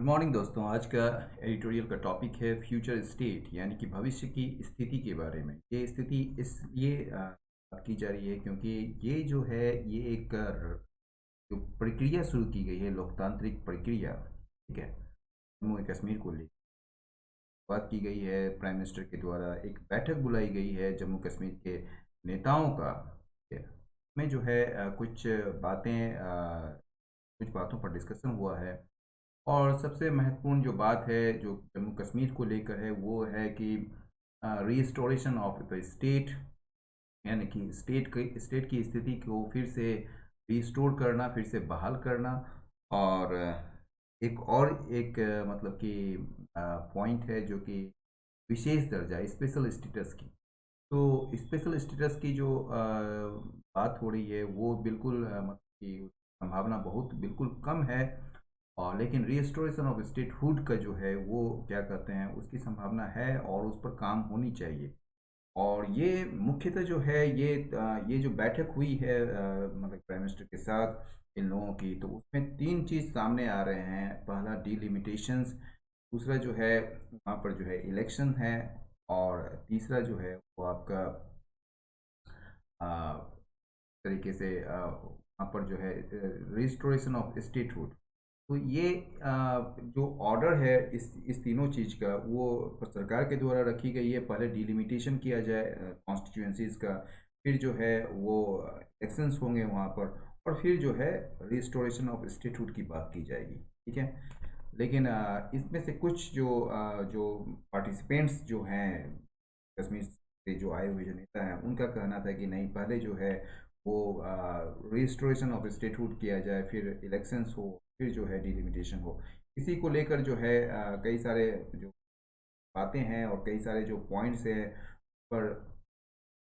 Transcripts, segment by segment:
Good morning दोस्तों। आज का एडिटोरियल का टॉपिक है फ्यूचर स्टेट यानी कि भविष्य की स्थिति के बारे में। ये स्थिति इसलिए बात की जा रही है क्योंकि ये जो है ये एक जो प्रक्रिया शुरू की गई है, लोकतांत्रिक प्रक्रिया, ठीक है, जम्मू और कश्मीर को लेकर बात की गई है। प्राइम मिनिस्टर के द्वारा एक बैठक बुलाई गई है जम्मू कश्मीर के नेताओं का, ठीक है। में जो है कुछ बातें कुछ बातों पर डिस्कशन हुआ है। और सबसे महत्वपूर्ण जो बात है जो जम्मू कश्मीर को लेकर है वो है कि रीस्टोरेशन ऑफ द स्टेट, यानी कि स्टेट की स्थिति को फिर से रिस्टोर करना, फिर से बहाल करना। और एक मतलब कि पॉइंट है जो कि विशेष दर्जा, स्पेशल स्टेटस की। तो स्पेशल स्टेटस की जो बात हो रही है वो बिल्कुल मतलब कि संभावना बहुत बिल्कुल कम है। और लेकिन रीस्टोरेशन ऑफ स्टेटहुड का जो है वो क्या कहते हैं, उसकी संभावना है और उस पर काम होनी चाहिए। और ये मुख्यतः जो है ये जो बैठक हुई है मतलब प्राइम मिनिस्टर के साथ इन लोगों की, तो उसमें तीन चीज़ सामने आ रहे हैं। पहला डिलिमिटेशंस, दूसरा जो है वहाँ पर जो है इलेक्शन है, और तीसरा जो है वो आपका अ, तरीके से वहाँ पर जो है रिस्टोरेशन ऑफ स्टेटहुड। तो ये जो ऑर्डर है इस तीनों चीज़ का वो सरकार के द्वारा रखी गई है। पहले डिलिमिटेशन किया जाए कॉन्स्टिट्यूएंसीज का, फिर जो है वो इलेक्शंस होंगे वहाँ पर, और फिर जो है रिस्टोरेशन ऑफ स्टेटहुड की बात की जाएगी, ठीक है। लेकिन इसमें से कुछ जो पार्टिसिपेंट्स जो हैं कश्मीर से जो आए हुए जो नेता हैं, उनका कहना था कि नहीं, पहले जो है वो रिस्टोरेशन ऑफ स्टेटहुड किया जाए, फिर इलेक्शंस हो, फिर जो है डिलिमिटेशन हो। इसी को लेकर जो है कई सारे जो बातें हैं और कई सारे जो पॉइंट्स हैं पर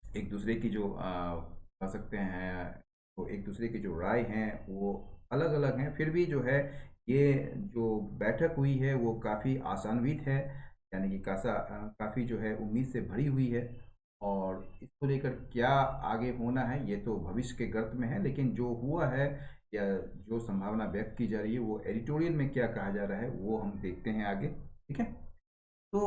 एक दूसरे की जो कह सकते हैं, तो एक दूसरे की जो राय हैं वो अलग अलग हैं। फिर भी जो है ये जो बैठक हुई है वो काफ़ी आशान्वित है, यानी कि काफ़ी जो है उम्मीद से भरी हुई है। और इसको लेकर क्या आगे होना है ये तो भविष्य के गर्त में है, लेकिन जो हुआ है या जो संभावना व्यक्त की जा रही है वो एडिटोरियल में क्या कहा जा रहा है वो हम देखते हैं आगे, ठीक है। तो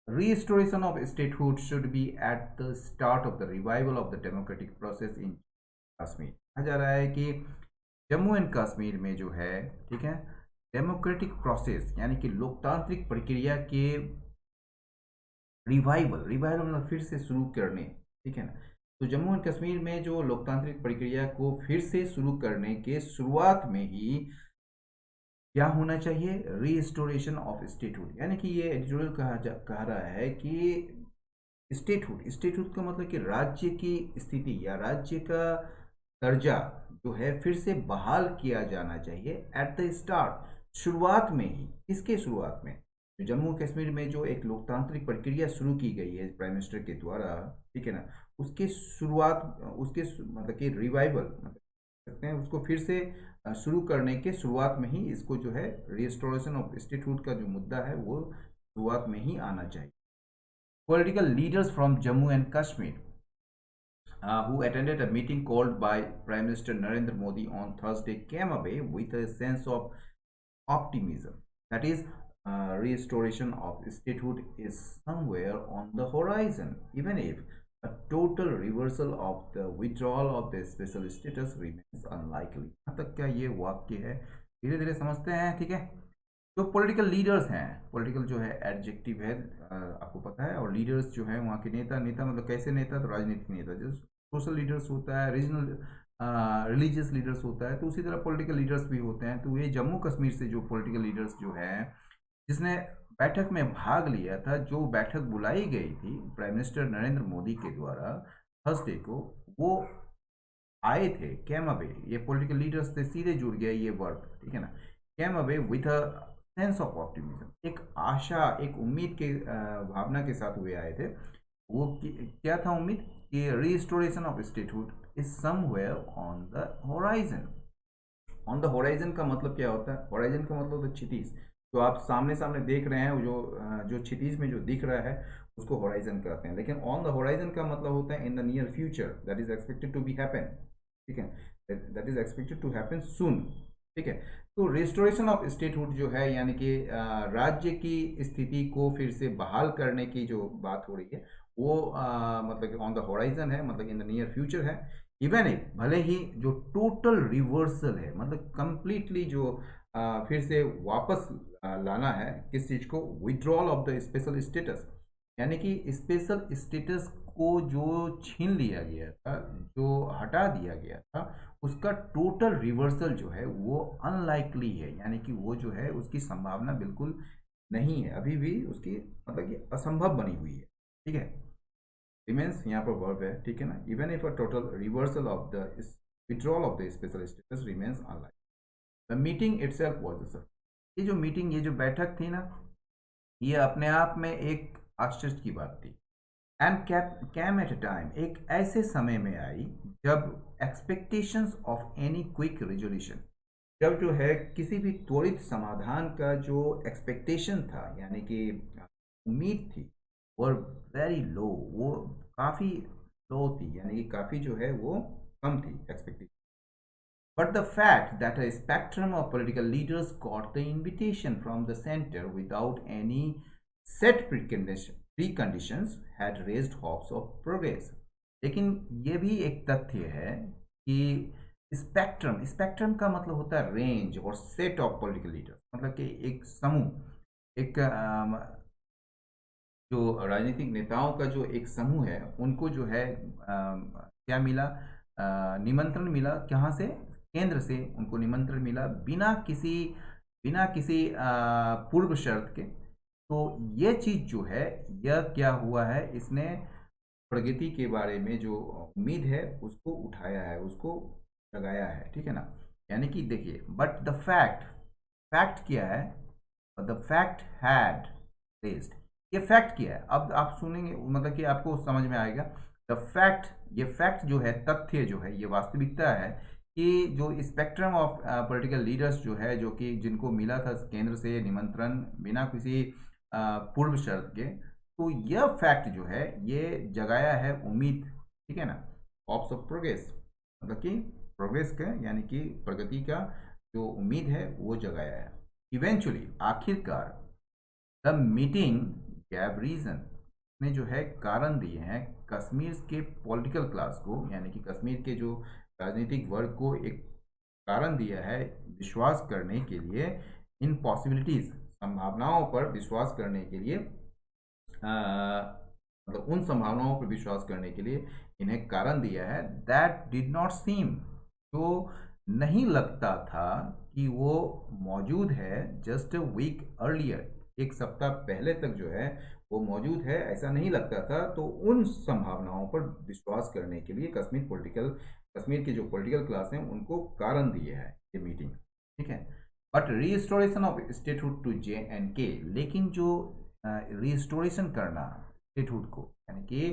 restoration of statehood should be at the start of the revival of the democratic process in Kashmir. कहा जा रहा है कि जम्मू एंड कश्मीर में जो है, ठीक है, डेमोक्रेटिक प्रोसेस यानी कि लोकतांत्रिक प्रक्रिया के रिवाइवल, रिवाइवल मतलब फिर से शुरू करने, ठीक है ना। तो जम्मू एंड कश्मीर में जो लोकतांत्रिक प्रक्रिया को फिर से शुरू करने के शुरुआत में ही क्या होना चाहिए, रीस्टोरेशन ऑफ स्टेटहुड। यानी कि ये एडिटोरियल कह रहा है कि स्टेटहुड, स्टेटहुड का मतलब कि राज्य की स्थिति या राज्य का दर्जा जो है फिर से बहाल किया जाना चाहिए एट द स्टार्ट, शुरुआत में ही। इसके शुरुआत में जो जम्मू कश्मीर में जो एक लोकतांत्रिक प्रक्रिया शुरू की गई है प्राइम मिनिस्टर के द्वारा, ठीक है ना, उसके शुरुआत, मतलब कि रिवाइवल मतलब सकते हैं उसको फिर से शुरू करने के शुरुआत में ही इसको जो है रिस्टोरेशन ऑफ स्टेटहुड का जो मुद्दा है वो शुरुआत में ही आना चाहिए। Political leaders from Jammu and Kashmir who attended a meeting called by Prime Minister Narendra Modi on Thursday came away with a sense of optimism. That is, restoration of statehood is somewhere on the horizon, even if a total reversal of the withdrawal of the special status remains unlikely. यहाँ तक क्या ये वाक्य है, धीरे धीरे समझते हैं, ठीक है। जो पॉलिटिकल लीडर्स हैं, पॉलिटिकल जो है एडजेक्टिव है, आपको पता है, और लीडर्स जो है वहाँ के नेता, नेता मतलब कैसे नेता, तो राजनीतिक नेता। जैसे सोशल लीडर्स होता है, रीजनल रिलीजियस लीडर्स होता है, तो उसी तरह पॉलिटिकल लीडर्स भी होते हैं। तो ये जम्मू कश्मीर से जो पॉलिटिकल लीडर्स जो हैं जिसने बैठक में भाग लिया था, जो बैठक बुलाई गई थी प्राइम मिनिस्टर नरेंद्र मोदी के द्वारा थर्सडे को, वो आए थे, कैम अवे। ये पॉलिटिकल लीडर्स से सीधे जुड़ गया ये वर्ड, ठीक है ना। Came away with a sense of optimism, एक आशा, एक उम्मीद के भावना के साथ हुए आए थे। वो क्या था उम्मीद कि restoration of statehood is somewhere on the horizon. On the horizon का मतलब क्या होता है, होराइजन का मतलब होता है क्षितिज। जो आप सामने सामने देख रहे हैं, जो क्षितिज में जो दिख रहा है उसको होराइजन कहते हैं। लेकिन ऑन द होराइजन का मतलब होता है in the near future, that is expected to be happen, ठीक है, that is expected to happen soon, ठीक है। तो रिस्टोरेशन ऑफ स्टेटहुड जो है यानी कि राज्य की स्थिति को फिर से बहाल करने की जो बात हो रही है वो मतलब कि ऑन द होराइजन है, मतलब इन द नियर फ्यूचर है। इवन इफ भले ही जो टोटल रिवर्सल है, मतलब कंप्लीटली जो फिर से वापस लाना है किस चीज़ को, withdrawal of the special status, यानी कि स्पेशल स्टेटस को जो छीन लिया गया था, जो हटा दिया गया था, उसका टोटल रिवर्सल जो है वो अनलाइकली है, यानी कि वो जो है उसकी संभावना बिल्कुल नहीं है, अभी भी उसकी मतलब कि असंभव बनी हुई है। ठीक है, रिमेन्स यहाँ पर वर्ब है, ठीक है ना। Even if a total reversal of the withdrawal of the special status remains unlike, the meeting itself was a success. ये जो मीटिंग, ये जो बैठक थी ना, ये अपने आप में एक आश्चर्य की बात थी। And came at a time, एक ऐसे समय में आई जब expectations of any quick resolution, जब जो है किसी भी त्वरित समाधान का जो एक्सपेक्टेशन था, यानी कि उम्मीद थी, और वेरी लो, वो काफ़ी लो थी, यानी कि काफ़ी जो है वो कम थी expectation. But the fact that a spectrum of political leaders got the invitation from the center without any set preconditions had raised hopes of progress. लेकिन ये भी एक तथ्य है कि स्पेक्ट्रम, स्पेक्ट्रम का मतलब होता है रेंज और सेट ऑफ पॉलिटिकल लीडर्स, मतलब कि एक समूह, एक जो राजनीतिक नेताओं का जो एक समूह है, उनको जो है क्या मिला, निमंत्रण मिला, कहाँ से, केंद्र से उनको निमंत्रण मिला, बिना किसी पूर्व शर्त के। तो ये चीज़ जो है, यह क्या हुआ है, इसने प्रगति के बारे में जो उम्मीद है उसको उठाया है, उसको लगाया है, ठीक है ना। यानी कि देखिए, बट द फैक्ट, फैक्ट क्या है, द फैक्ट हैड रेज्ड, ये फैक्ट क्या है, अब आप सुनेंगे मतलब कि आपको समझ में आएगा। द फैक्ट, ये फैक्ट जो है, तथ्य जो है, ये वास्तविकता है कि जो स्पेक्ट्रम ऑफ पॉलिटिकल लीडर्स जो है, जो कि जिनको मिला था केंद्र से निमंत्रण बिना किसी पूर्व शर्त के, तो यह फैक्ट जो है ये जगाया है उम्मीद, ठीक है ना, ऑप्स ऑफ प्रोग्रेस, मतलब कि प्रोग्रेस का यानी कि प्रगति का जो उम्मीद है वो जगाया है। इवेंचुअली, आखिरकार, द मीटिंग गैव रीजन, ने जो है कारण दिए हैं कश्मीर के पॉलिटिकल क्लास को, यानी कि कश्मीर के जो राजनीतिक वर्ग को एक कारण दिया है विश्वास करने के लिए, इन पॉसिबिलिटीज, संभावनाओं पर विश्वास करने के लिए, मतलब उन संभावनाओं पर विश्वास करने के लिए इन्हें कारण दिया है। दैट डिड नॉट सीम, जो नहीं लगता था कि वो मौजूद है, जस्ट अ वीक अर्लियर, एक सप्ताह पहले तक जो है वो मौजूद है, ऐसा नहीं लगता था। तो उन संभावनाओं पर विश्वास करने के लिए कश्मीर के जो पॉलिटिकल क्लास हैं उनको कारण दिए है ये मीटिंग, ठीक है। But restoration of statehood to JNK, लेकिन जो रीस्टोरेशन करना स्टेटहुड को, यानी कि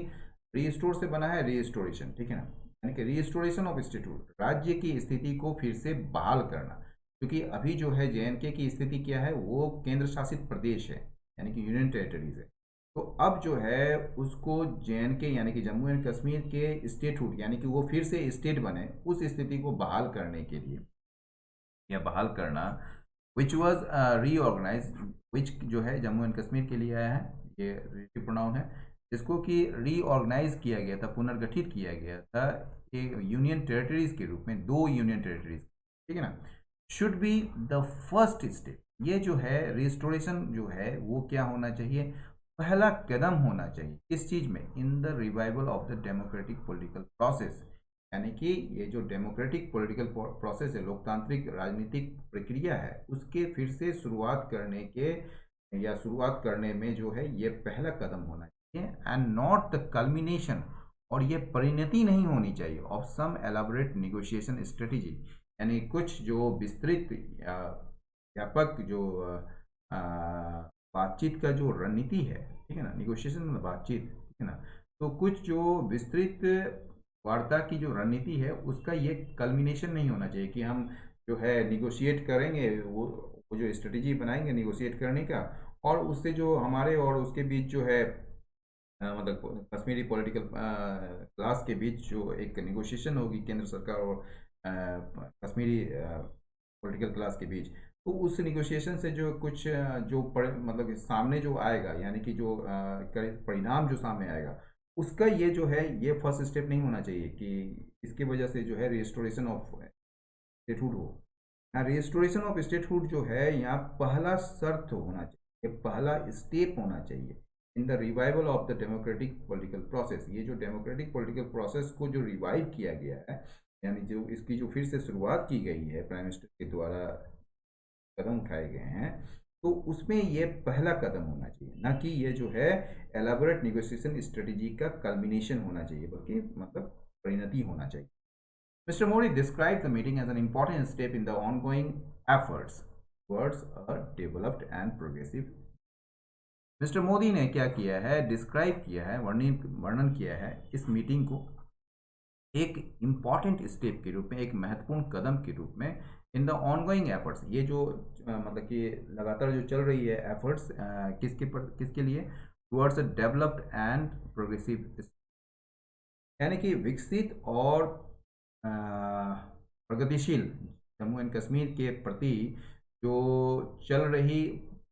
रीस्टोर से बना है रीस्टोरेशन, ठीक है ना, यानी कि रीस्टोरेशन ऑफ स्टेटहुड, राज्य की स्थिति को फिर से बहाल करना, क्योंकि अभी जो है JNK की स्थिति क्या है, वो केंद्र शासित प्रदेश है, यानी कि यूनियन टेरिटरीज है। तो अब जो है उसको JNK यानी कि जम्मू एंड कश्मीर के स्टेटहुड, यानी कि वो फिर से स्टेट बने, उस स्थिति को बहाल करने के लिए, या बहाल करना, विच वॉज रीऑर्गेनाइज, विच जो है जम्मू एंड कश्मीर के लिए आया है, ये रिलेटिव प्रोनाउन है, जिसको कि रीऑर्गेनाइज किया गया था, पुनर्गठित किया गया था एक यूनियन टेरिटरीज के रूप में, 2 यूनियन टेरिटरीज, ठीक है ना। Should be the first step, ये जो है रिस्टोरेशन जो है वो क्या होना चाहिए, पहला कदम होना चाहिए, किस चीज़ में, in the revival of the democratic political process, यानी कि ये जो डेमोक्रेटिक पॉलिटिकल प्रोसेस है, लोकतांत्रिक राजनीतिक प्रक्रिया है, उसके फिर से शुरुआत करने के, या शुरुआत करने में जो है ये पहला कदम होना चाहिए, एंड नॉट द कल्मिनेशन, और ये परिणति नहीं होनी चाहिए, of some elaborate negotiation strategy, यानी कुछ जो विस्तृत या व्यापक जो बातचीत का जो रणनीति है, ठीक है ना, निगोशिएशन मतलब बातचीत, ठीक है ना। तो कुछ जो विस्तृत वार्ता की जो रणनीति है उसका ये कल्मिनेशन नहीं होना चाहिए कि हम जो है निगोशिएट करेंगे, वो जो स्ट्रेटेजी बनाएंगे निगोशिएट करने का, और उससे जो हमारे और उसके बीच जो है मतलब कश्मीरी पॉलिटिकल क्लास के बीच जो एक निगोशिएशन होगी केंद्र सरकार और कश्मीरी पॉलिटिकल क्लास के बीच। तो उस नेगोशिएशन से जो कुछ मतलब कि सामने जो आएगा, यानी कि जो परिणाम जो सामने आएगा, उसका ये जो है ये फर्स्ट स्टेप नहीं होना चाहिए कि इसकी वजह से जो है रिस्टोरेशन ऑफ स्टेटहुड हो। हाँ, रिस्टोरेशन ऑफ स्टेटहुड जो है यहाँ पहला शर्त होना चाहिए, पहला स्टेप होना चाहिए in the revival of the democratic political process. ये जो डेमोक्रेटिक पॉलिटिकल प्रोसेस को जो रिवाइव किया गया है, यानी जो इसकी जो फिर से शुरुआत की गई है प्राइम मिनिस्टर के द्वारा, कदम उठाए गए हैं, तो उसमें ये पहला कदम होना चाहिए, ना कि ये जो है एलाबोरेट नेगोशिएशन स्ट्रेटेजी का कल्मिनेशन होना चाहिए, बल्कि मतलब परिणति होना चाहिए। Mr. Modi described the meeting as an important step in the ongoing efforts towards a developed and progressive। Mister Modi ने क्या किया है, डिस्क्राइब किया है, वर्णन किया है इस मीटिंग को एक इम्पॉर्टेंट स्टेप के रूप में, एक महत्वपूर्ण कदम के रूप में इन द ऑनगोइंग एफर्ट्स। ये जो मतलब कि लगातार जो चल रही है एफर्ट्स, किसके लिए, towards a developed and progressive, यानी कि विकसित और प्रगतिशील जम्मू एंड कश्मीर के प्रति जो चल रही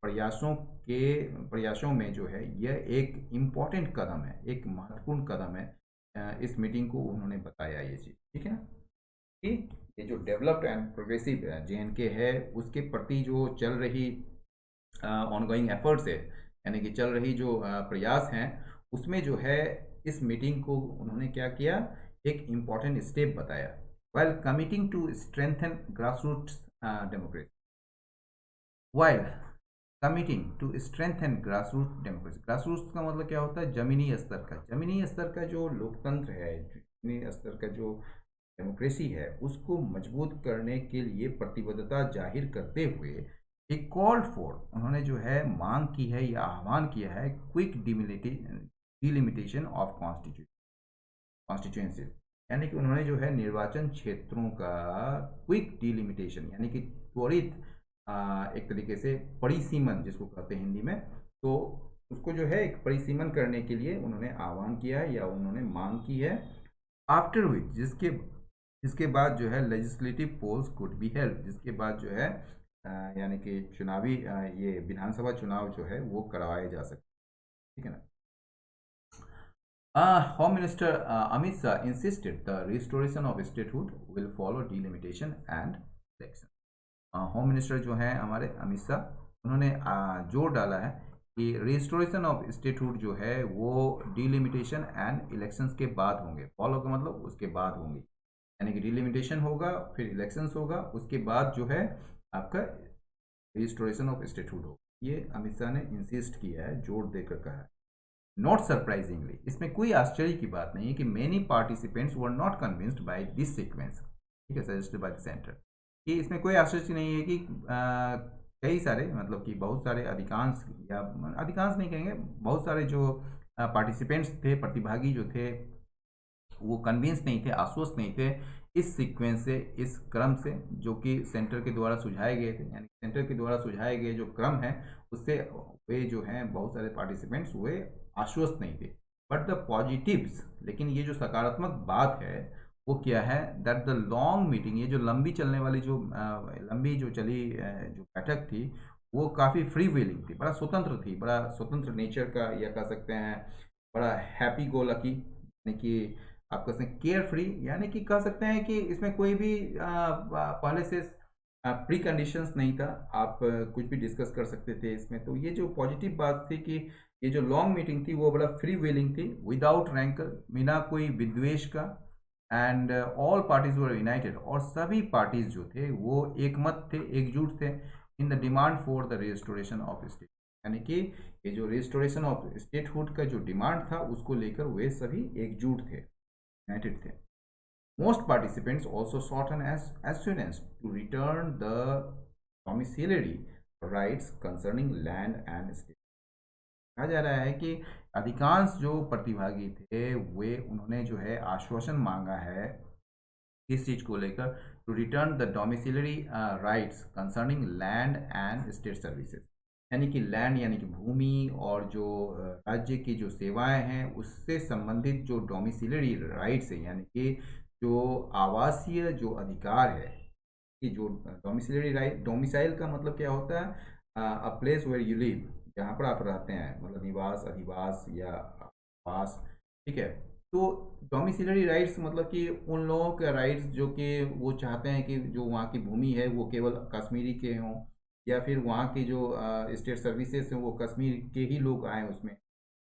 प्रयासों में जो है यह एक इम्पॉर्टेंट कदम है, एक महत्वपूर्ण कदम है। इस मीटिंग को उन्होंने बताया ये चीज़, ठीक है ना, कि ये जो डेवलप्ड एंड प्रोग्रेसिव JNK है उसके प्रति जो चल रही ऑनगोइंग एफर्ट्स है, यानी कि चल रही जो प्रयास हैं, उसमें जो है इस मीटिंग को उन्होंने क्या किया, एक इम्पॉर्टेंट स्टेप बताया। While committing to strengthen grassroots democracy, while committing to strengthen grassroot democracy. Grassroots का मतलब क्या होता है, जमीनी स्तर का, जमीनी स्तर का जो लोकतंत्र है, जमीनी स्तर का जो डेमोक्रेसी है, उसको मजबूत करने के लिए प्रतिबद्धता जाहिर करते हुए एक कॉल्ड फॉर, उन्होंने जो है मांग की है या आह्वान किया है, क्विक डिलिमिटेशन ऑफ कॉन्स्टिट्यूएंसी, यानी कि उन्होंने जो है निर्वाचन क्षेत्रों का क्विक डिलिमिटेशन, यानी कि त्वरित एक तरीके से परिसीमन जिसको कहते हैं हिंदी में, तो उसको जो है एक परिसीमन करने के लिए उन्होंने आह्वान किया है या उन्होंने मांग की है। आफ्टर विच, जिसके बाद जो है legislative polls could be held, जिसके बाद जो है यानी कि चुनावी ये विधानसभा चुनाव जो है वो करवाए जा सकते, ठीक है ना। Home Minister Amit Shah insisted the restoration of statehood will follow delimitation and election। Home minister जो हैं हमारे अमित शाह, उन्होंने जोर डाला है कि रिस्टोरेशन ऑफ स्टेटहुड जो है वो डिलिमिटेशन एंड इलेक्शंस के बाद होंगे। फॉलो का मतलब उसके बाद होंगे, यानी कि डिलिमिटेशन होगा, फिर इलेक्शंस होगा, उसके बाद जो है आपका रिस्टोरेशन ऑफ स्टेटहुड हो। ये अमित शाह ने इंसिस्ट किया है, जोर देकर कहा है। नॉट सरप्राइजिंगली, इसमें कोई आश्चर्य की बात नहीं है कि many participants were not convinced by this sequence, ठीक है, सजेस्टेड बाय द सेंटर। कि इसमें कोई आश्चर्य नहीं है कि कई सारे, मतलब कि बहुत सारे, अधिकांश या अधिकांश नहीं कहेंगे, बहुत सारे जो पार्टिसिपेंट्स थे, प्रतिभागी जो थे, वो कन्विंस नहीं थे, आश्वस्त नहीं थे इस सीक्वेंस से, इस क्रम से जो कि सेंटर के द्वारा सुझाए गए थे, यानी सेंटर के द्वारा सुझाए गए जो क्रम है उससे वे जो हैं बहुत सारे पार्टिसिपेंट्स वे आश्वस्त नहीं थे। बट द पॉजिटिव्स, लेकिन ये जो सकारात्मक बात है वो क्या है, दैट द लॉन्ग मीटिंग, ये जो लंबी चलने वाली जो लंबी जो चली जो बैठक थी वो काफ़ी फ्री व्हीलिंग थी, बड़ा स्वतंत्र थी, बड़ा स्वतंत्र नेचर का, या कह सकते हैं बड़ा हैप्पी गो लकी, यानी कि आप कह सकते हैं केयर फ्री, यानी कि कह सकते हैं कि इसमें कोई भी पहले से प्री कंडीशंस नहीं था, आप कुछ भी डिस्कस कर सकते थे इसमें। तो ये जो पॉजिटिव बात थी कि ये जो लॉन्ग मीटिंग थी वो बड़ा फ्री व्हीलिंग थी, विदाउट रैंकर, बिना कोई विद्वेष का, and all parties were United, और सभी पार्टीज जो थे वो एकमत थे, एकजुट थे in the demand for the restoration of state, यानी कि ये जो रिस्टोरेशन ऑफ स्टेटहुड का जो डिमांड था उसको लेकर वे सभी एकजुट थे, यूनाइटेड थे। Most participants also sought an assurance to return the domiciliary rights concerning land and state। कहा जा रहा है कि अधिकांश जो प्रतिभागी थे वे, उन्होंने जो है आश्वासन मांगा है इस चीज को लेकर, to return the domiciliary rights concerning land and state services, यानी कि लैंड यानी कि भूमि, और जो राज्य की जो सेवाएं हैं उससे संबंधित जो डोमिसिलरी राइट्स है, यानी कि जो आवासीय जो अधिकार है, कि जो डोमिसिलरी राइट, डोमिसाइल का मतलब क्या होता है? A place where you live, जहाँ पर आप रहते हैं, मतलब निवास, अधिवास या आवास, ठीक है? तो डोमिसिलरी राइट्स मतलब कि उन लोगों के राइट्स जो कि वो चाहते हैं कि जो वहाँ की भूमि है वो केवल कश्मीरी के हों, या फिर वहाँ की जो स्टेट सर्विसेज हैं वो कश्मीर के ही लोग आएँ उसमें।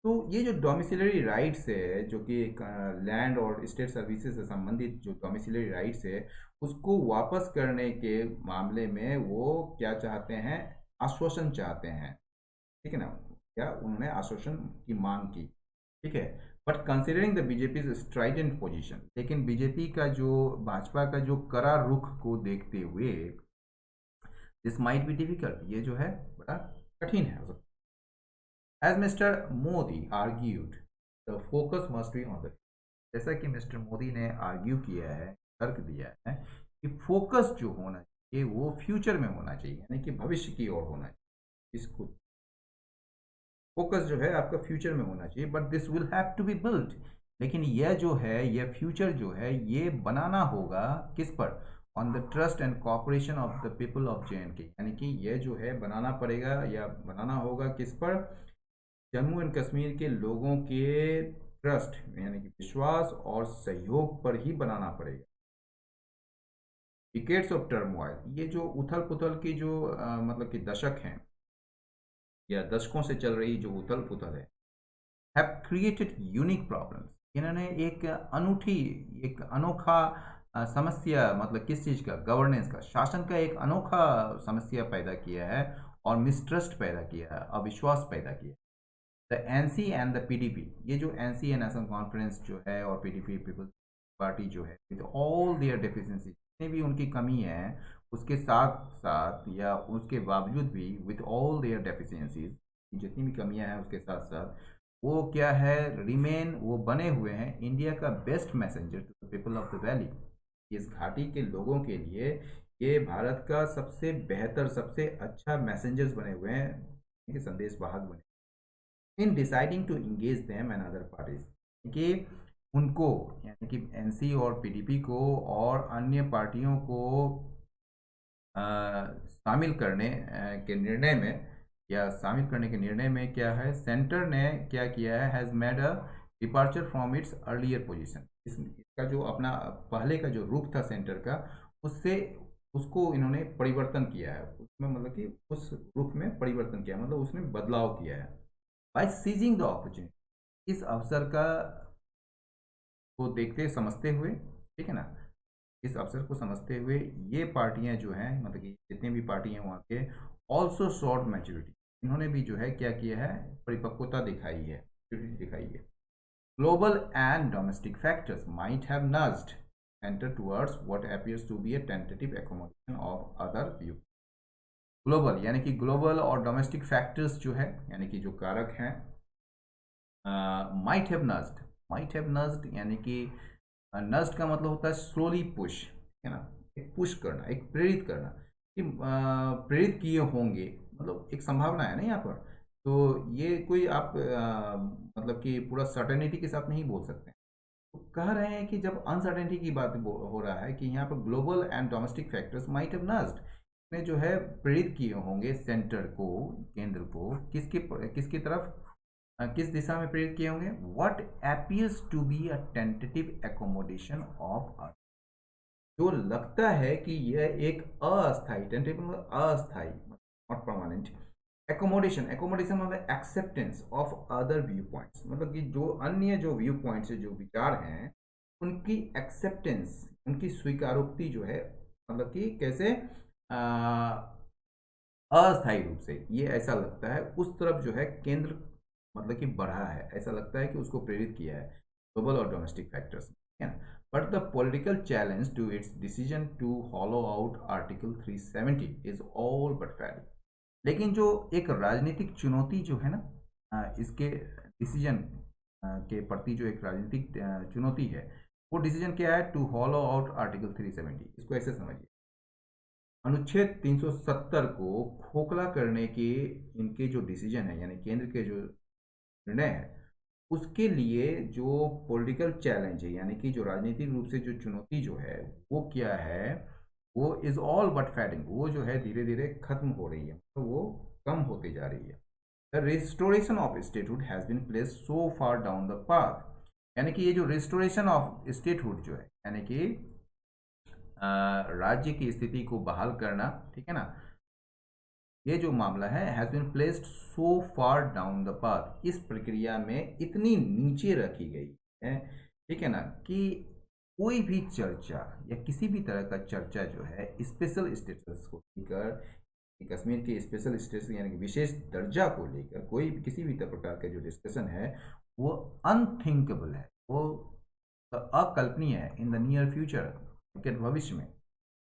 तो ये जो डोमिसिलरी राइट्स है, जो कि एक लैंड और स्टेट सर्विसेज से संबंधित जो डोमिसिलरी राइट्स है, उसको वापस करने के मामले में वो क्या चाहते हैं? आश्वासन चाहते हैं, ठीक है ना? क्या उन्होंने आश्वासन की मांग की, ठीक है? But considering the BJP Strident position, लेकिन बीजेपी का जो, भाजपा का जो कड़ा रुख को देखते हुए, दिस माइट बी डिफिकल्ट, ये जो है बड़ा कठिन है। As mister Modi argued, the focus must be on the, जैसा कि मिस्टर मोदी ने आर्ग्यू किया है, तर्क दिया है कि फोकस जो होना चाहिए वो फ्यूचर में होना चाहिए, यानी कि भविष्य की ओर होना चाहिए। इसको फोकस जो है आपका फ्यूचर में होना चाहिए, but this will have to be built, लेकिन यह जो है, यह फ्यूचर जो है ये बनाना होगा किस पर? On the trust and cooperation of the people of JNK, यानी कि यह जो है बनाना पड़ेगा या बनाना होगा किस पर? जम्मू एंड कश्मीर के लोगों के ट्रस्ट, यानी कि विश्वास और सहयोग पर ही बनाना पड़ेगा। डिकेड्स ऑफ टर्मोइल, ये जो उथल पुथल की जो मतलब कि दशक हैं या दशकों से चल रही जो उथल पुथल है, हैव क्रिएटेड यूनिक प्रॉब्लम्स, इन्होंने एक अनूठी, एक अनोखा समस्या, मतलब किस चीज़ का? गवर्नेंस का, शासन का एक अनोखा समस्या पैदा किया है, और मिसट्रस्ट पैदा किया है, अविश्वास पैदा किया है। The NC and the PDP, ये जो एनसी है, नेशनल कॉन्फ्रेंस जो है, और पीडीपी पीपल्स पार्टी जो है, विद ऑल देयर डेफिशिएंसी, जितनी भी उनकी कमी है, उसके साथ साथ या उसके बावजूद भी, विद ऑल देयर डेफिशिएंसीज, जितनी भी कमियां हैं उसके साथ साथ, वो क्या है? रिमेन, वो बने हुए हैं इंडिया का best messenger to the people of the valley. इस घाटी के लोगों के लिए ये भारत का सबसे बेहतर, सबसे अच्छा मैसेंजर्स बने हुए हैं, कि संदेश वाहक बने in deciding to engage them and other parties, कि उनको, यानी कि एनसी और पीडीपी को और अन्य पार्टियों को शामिल करने के निर्णय में, या शामिल करने के निर्णय में क्या है, सेंटर ने क्या किया है? Has made a departure from its earlier position, इसका जो अपना पहले का जो रुख था सेंटर का, उससे उसको इन्होंने परिवर्तन किया है, उसमें मतलब कि उस रुख में परिवर्तन किया, मतलब उसमें बदलाव किया है। बाय सीजिंग द अपॉर्चुनिटी, इस अवसर का को देखते समझते हुए, ठीक है ना? इस अवसर को समझते हुए ये पार्टियां जो हैं, मतलब कि जितनी भी पार्टी हैं वहाँ के, ऑल्सो शॉर्ट मैच्योरिटी, इन्होंने भी जो है क्या किया है? परिपक्वता दिखाई है, maturity दिखाई है। Global and domestic factors might have nudged enter towards what appears to be a tentative accommodation of other view। Global यानी कि ग्लोबल और डोमेस्टिक फैक्टर्स जो है, यानी कि जो कारक हैं, माइट हैव नज्ड, माइट हैव नज्ड यानी कि नज्ड का मतलब होता है स्लोली पुश, है ना? एक पुश करना, एक प्रेरित करना, कि प्रेरित किए होंगे, मतलब एक संभावना है ना यहाँ पर। तो ये कोई आप मतलब कि पूरा सर्टेनिटी के साथ नहीं बोल सकते। तो कह रहे हैं कि जब अनसर्टेनिटी की बात हो रहा है, कि यहाँ पर global and domestic factors might have nudged ने जो है प्रेरित किए होंगे सेंटर को, केंद्र को, किसके किसकी तरफ, किस दिशा में प्रेरित किए होंगे? What appears to be a tentative accommodation of earth, जो लगता है कि यह एक अस्थायी, टेंटेटिव मतलब अस्थायी, नॉट परमानेंट, एकोमोडेशन, एकोमोडेशन मतलब acceptance of other view points, मतलब कि जो अन्य जो व्यू पॉइंट्स है, जो विचार हैं, उनकी एक्सेप्टेंस, उनकी स्वीकारोक्ति जो है, मतलब कि कैसे अस्थायी रूप से, ये ऐसा लगता है उस तरफ जो है केंद्र, मतलब कि बढ़ा है, ऐसा लगता है कि उसको प्रेरित किया है ग्लोबल और डोमेस्टिक फैक्टर्स, है ना? But the political challenge to its decision to hollow out article 370 is all but fail, लेकिन जो एक राजनीतिक चुनौती जो है ना, इसके डिसीजन के प्रति जो एक राजनीतिक चुनौती है, वो डिसीजन क्या है? टू हॉलो आउट आर्टिकल 370, इसको ऐसे समझिए, अनुच्छेद 370 को खोखला करने के इनके जो डिसीजन है, यानी केंद्र के जो निर्णय है, उसके लिए जो पॉलिटिकल चैलेंज है, यानी कि जो राजनीतिक रूप से जो चुनौती जो है, वो क्या है? वो इज ऑल बट फेडिंग, वो जो है धीरे धीरे खत्म हो रही है, तो वो कम होते जा रही है। The restoration of statehood has been place so far down the path, यानी कि ये जो रिस्टोरेशन ऑफ स्टेटहुड जो है, यानी कि राज्य की स्थिति को बहाल करना, ठीक है ना, ये जो मामला है has been placed so far down the path, इस प्रक्रिया में इतनी नीचे रखी गई है, ठीक है ना, कि कोई भी चर्चा या किसी भी तरह का चर्चा जो है स्पेशल स्टेटस को लेकर, कश्मीर के स्पेशल स्टेटस यानी कि विशेष दर्जा को लेकर कोई किसी भी प्रकार का जो डिस्कशन है वो अनथिंकेबल है, वो अकल्पनीय है इन द नियर फ्यूचर, के भविष्य में।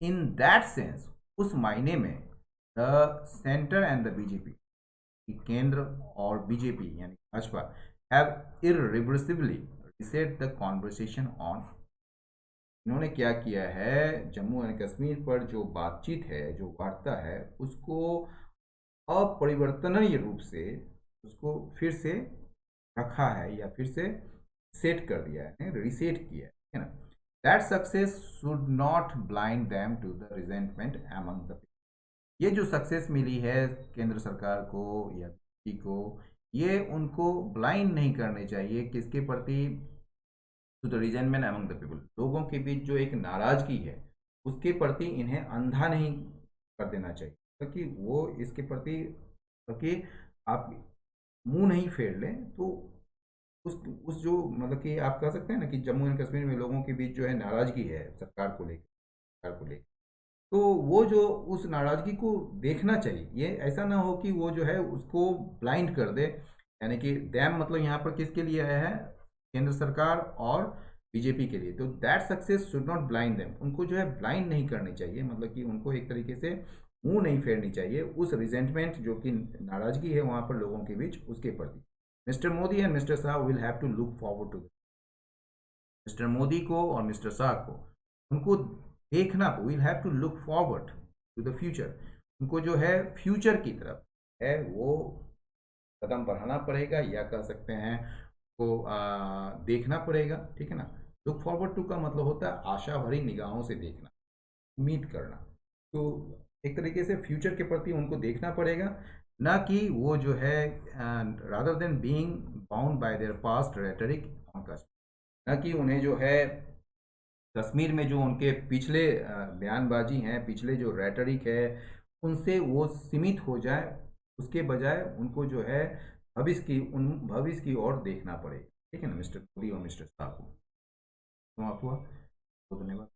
इन दैट सेंस, उस मायने में the centre and the BJP, केंद्र और बीजेपी यानी Bhajpa, have irreversibly reset the conversation on, इन्होंने क्या किया है, जम्मू एंड कश्मीर पर जो बातचीत है, जो वार्ता है, उसको अपरिवर्तनीय रूप से उसको फिर से रखा है या फिर से सेट कर दिया है, रीसेट किया है ना। That success should not blind them to the resentment among the people, ये जो सक्सेस मिली है केंद्र सरकार को या बीजेपी को, ये उनको ब्लाइंड नहीं करने चाहिए, किसके प्रति, to the resentment among the people, लोगों के बीच जो एक नाराजगी है उसके प्रति इन्हें अंधा नहीं कर देना चाहिए, क्योंकि वो इसके प्रति, क्योंकि आप मुंह नहीं फेर लें तो उस जो मतलब कि आप कह सकते हैं ना कि जम्मू एंड कश्मीर में लोगों के बीच जो है नाराजगी है सरकार को लेकर, तो वो जो उस नाराजगी को देखना चाहिए, ये ऐसा ना हो कि वो जो है उसको ब्लाइंड कर दे, यानी कि डैम मतलब यहाँ पर किसके लिए आया है, केंद्र सरकार और बीजेपी के लिए, तो that success should not blind them, उनको जो है ब्लाइंड नहीं करनी चाहिए, मतलब कि उनको एक तरीके से मुंह नहीं फेरनी चाहिए उस रिजेंटमेंट जो कि नाराजगी है वहां पर लोगों के बीच उसके प्रति। Mister Modi and mister Shah will have to look forward to, mister Modi को और मिस्टर शाह को, उनको देखना, will have to look forward to the future, उनको जो है फ्यूचर की तरफ है वो कदम बढ़ाना पड़ेगा, या कह सकते हैं को देखना पड़ेगा, ठीक है ना। लुक फॉरवर्ड टू का मतलब होता है आशा भरी निगाहों से देखना, उम्मीद करना, तो एक तरीके से फ्यूचर के प्रति उनको देखना पड़ेगा, ना कि वो जो है rather than being bound by there past rhetoric on Kashmir, ना कि उन्हें जो है कश्मीर में जो उनके पिछले बयानबाजी हैं, पिछले जो रेटरिक है, उनसे वो सीमित हो जाए, उसके बजाय उनको जो है भविष्य की ओर देखना पड़ेगा, ठीक है ना, मिस्टर मोदी और मिस्टर शाह को। समाप्त हुआ, तो धन्यवाद।